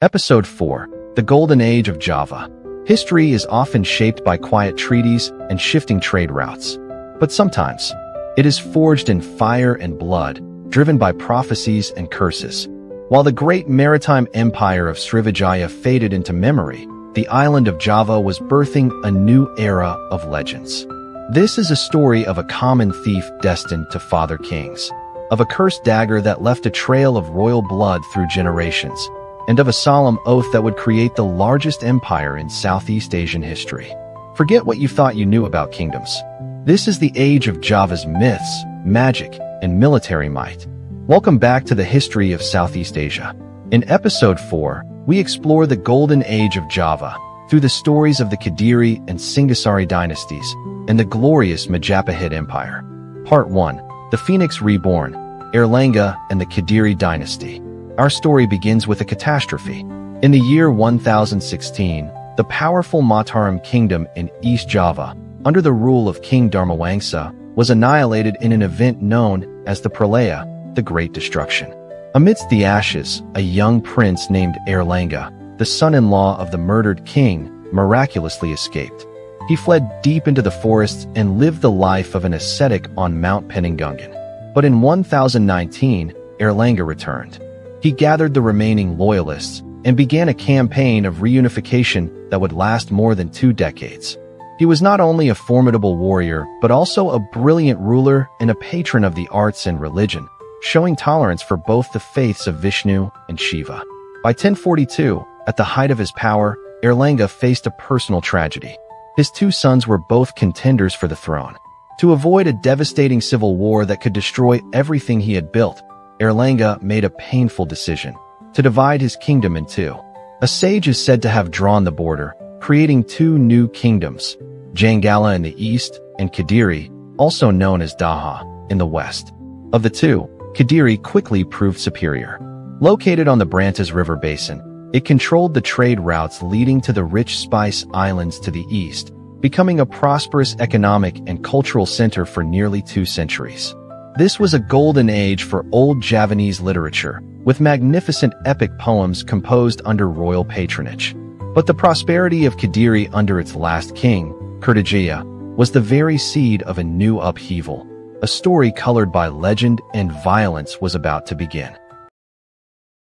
Episode 4: The Golden Age of Java. History is often shaped by quiet treaties and shifting trade routes. But sometimes, it is forged in fire and blood, driven by prophecies and curses. While the great maritime empire of Srivijaya faded into memory, the island of Java was birthing a new era of legends. This is a story of a common thief destined to father kings, of a cursed dagger that left a trail of royal blood through generations, and of a solemn oath that would create the largest empire in Southeast Asian history. Forget what you thought you knew about kingdoms. This is the age of Java's myths, magic, and military might. Welcome back to the history of Southeast Asia. In Episode 4, we explore the Golden Age of Java through the stories of the Kediri and Singhasari dynasties and the glorious Majapahit Empire. Part 1: The Phoenix Reborn, Airlangga and the Kediri Dynasty. Our story begins with a catastrophe. In the year 1016, the powerful Mataram Kingdom in East Java, under the rule of King Dharmawangsa, was annihilated in an event known as the Pralaya, the Great Destruction. Amidst the ashes, a young prince named Airlangga, the son-in-law of the murdered king, miraculously escaped. He fled deep into the forests and lived the life of an ascetic on Mount Peninggungan. But in 1019, Airlangga returned. He gathered the remaining loyalists and began a campaign of reunification that would last more than 2 decades. He was not only a formidable warrior, but also a brilliant ruler and a patron of the arts and religion, showing tolerance for both the faiths of Vishnu and Shiva. By 1042, at the height of his power, Airlangga faced a personal tragedy. His 2 sons were both contenders for the throne. To avoid a devastating civil war that could destroy everything he had built, Airlangga made a painful decision: to divide his kingdom in 2. A sage is said to have drawn the border, creating 2 new kingdoms, Janggala in the east and Kediri, also known as Daha, in the west. Of the 2, Kediri quickly proved superior. Located on the Brantas River basin, it controlled the trade routes leading to the rich Spice Islands to the east, becoming a prosperous economic and cultural center for nearly 2 centuries. This was a golden age for old Javanese literature, with magnificent epic poems composed under royal patronage. But the prosperity of Kediri under its last king, Kurdijaya, was the very seed of a new upheaval. A story colored by legend and violence was about to begin.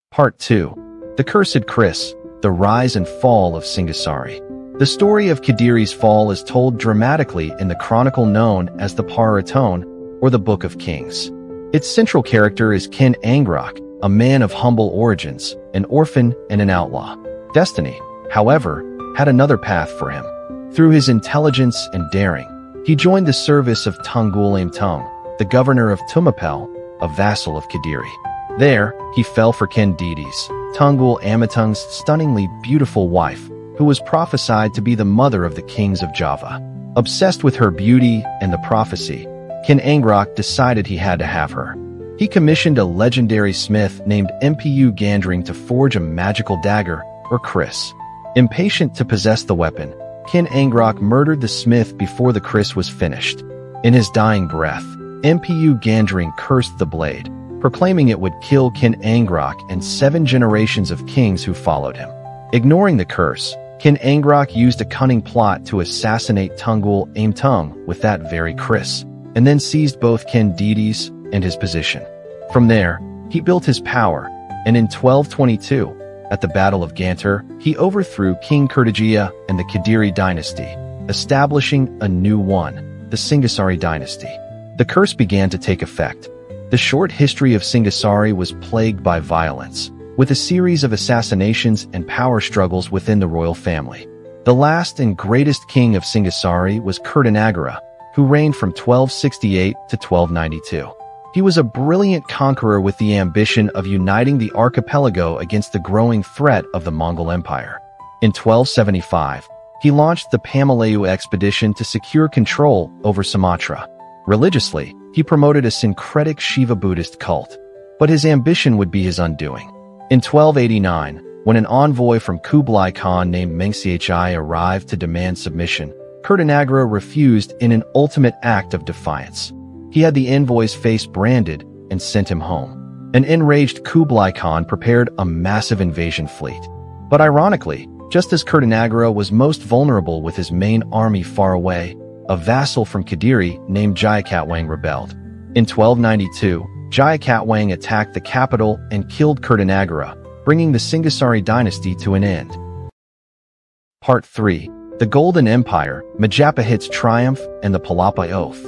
Part 2: The Cursed Kris, the Rise and Fall of Singhasari. The story of Kediri's fall is told dramatically in the chronicle known as the Paratone, or the Book of Kings. Its central character is Ken Angrok, a man of humble origins, an orphan and an outlaw. Destiny, however, had another path for him. Through his intelligence and daring, he joined the service of Tunggul Ametung, the governor of Tumapel, a vassal of Kediri. There, he fell for Ken Didi's, Tunggul Ametung's stunningly beautiful wife, who was prophesied to be the mother of the kings of Java. Obsessed with her beauty and the prophecy, Ken Angrok decided he had to have her. He commissioned a legendary smith named Mpu Gandring to forge a magical dagger, or kris. Impatient to possess the weapon, Ken Angrok murdered the smith before the kris was finished. In his dying breath, Mpu Gandring cursed the blade, proclaiming it would kill Ken Angrok and 7 generations of kings who followed him. Ignoring the curse, Ken Angrok used a cunning plot to assassinate Tunggul Ametung with that very kris, and then seized both Ken Didi's and his position. From there, he built his power, and in 1222, at the Battle of Gantar, he overthrew King Kurdijaya and the Kediri dynasty, establishing a new one, the Singhasari dynasty. The curse began to take effect. The short history of Singhasari was plagued by violence, with a series of assassinations and power struggles within the royal family. The last and greatest king of Singhasari was Ken, who reigned from 1268 to 1292. He was a brilliant conqueror with the ambition of uniting the archipelago against the growing threat of the Mongol Empire. In 1275, he launched the Pamalayu expedition to secure control over Sumatra. Religiously, he promoted a syncretic Shiva Buddhist cult, but his ambition would be his undoing. In 1289, when an envoy from Kublai Khan named Mengxiachai arrived to demand submission, Ken refused in an ultimate act of defiance. He had the envoy's face branded and sent him home. An enraged Kublai Khan prepared a massive invasion fleet. But ironically, just as Kertanagara was most vulnerable with his main army far away, a vassal from Kediri named Jayakatwang rebelled. In 1292, Jayakatwang attacked the capital and killed Kertanagara, bringing the Singhasari dynasty to an end. Part 3. The Golden Empire, Majapahit's Triumph, and the Palapa Oath.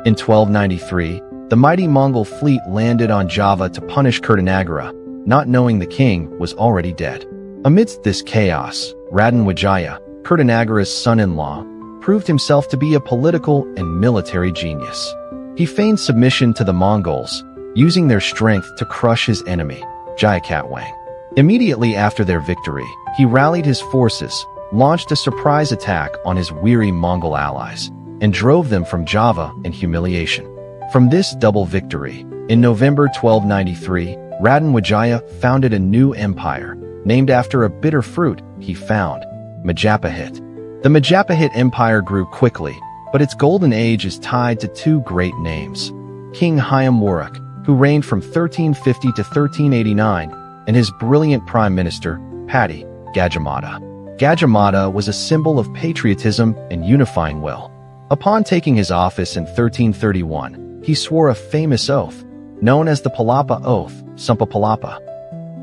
In 1293, the mighty Mongol fleet landed on Java to punish Kertanagara, not knowing the king was already dead. Amidst this chaos, Raden Wijaya, Kertanagara's son-in-law, proved himself to be a political and military genius. He feigned submission to the Mongols, using their strength to crush his enemy, Jayakatwang. Immediately after their victory, he rallied his forces, launched a surprise attack on his weary Mongol allies, and drove them from Java in humiliation. From this double victory, in November 1293, Raden Wijaya founded a new empire, named after a bitter fruit he found, Majapahit. The Majapahit Empire grew quickly, but its golden age is tied to two great names: King Hyam Wuruk, who reigned from 1350 to 1389, and his brilliant Prime Minister, Gajah Mada. Gajah Mada was a symbol of patriotism and unifying will. Upon taking his office in 1331, he swore a famous oath, known as the Palapa Oath, Sumpah Palapa.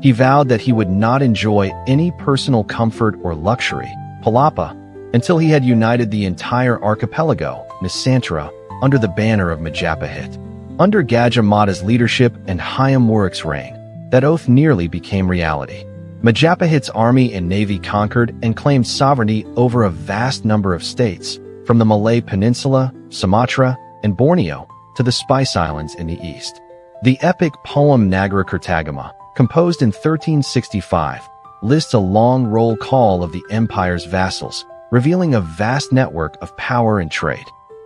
He vowed that he would not enjoy any personal comfort or luxury, Palapa, until he had united the entire archipelago, Nusantara, under the banner of Majapahit. Under Gajah Mada's leadership and Hyam Wuruk's reign, that oath nearly became reality. Majapahit's army and navy conquered and claimed sovereignty over a vast number of states, from the Malay Peninsula, Sumatra, and Borneo, to the Spice Islands in the east. The epic poem Nagara Kertagama, composed in 1365, lists a long roll call of the empire's vassals, revealing a vast network of power and trade.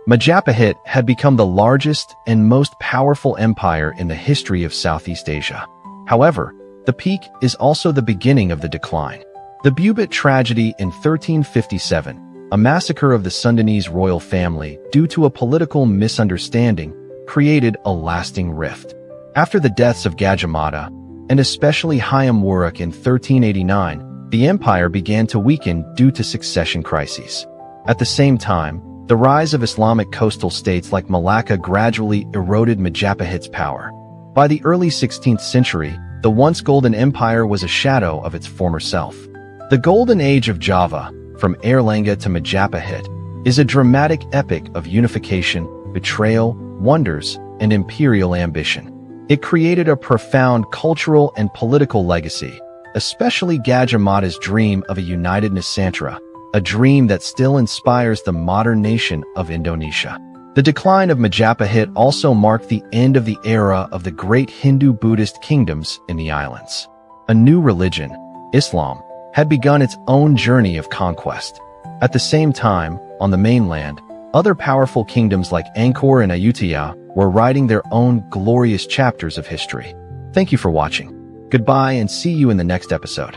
Majapahit had become the largest and most powerful empire in the history of Southeast Asia. However, the peak is also the beginning of the decline. The Bubit tragedy in 1357, a massacre of the Sundanese royal family due to a political misunderstanding, created a lasting rift. After the deaths of Gajah Mada, and especially Hyam Wuruk in 1389, the empire began to weaken due to succession crises. At the same time, the rise of Islamic coastal states like Malacca gradually eroded Majapahit's power. By the early 16th century, the once golden empire was a shadow of its former self. The Golden Age of Java, from Airlangga to Majapahit, is a dramatic epic of unification, betrayal, wonders, and imperial ambition. It created a profound cultural and political legacy, especially Gajah Mada's dream of a united Nusantara, a dream that still inspires the modern nation of Indonesia. The decline of Majapahit also marked the end of the era of the great Hindu-Buddhist kingdoms in the islands. A new religion, Islam, had begun its own journey of conquest. At the same time, on the mainland, other powerful kingdoms like Angkor and Ayutthaya were writing their own glorious chapters of history. Thank you for watching. Goodbye and see you in the next episode.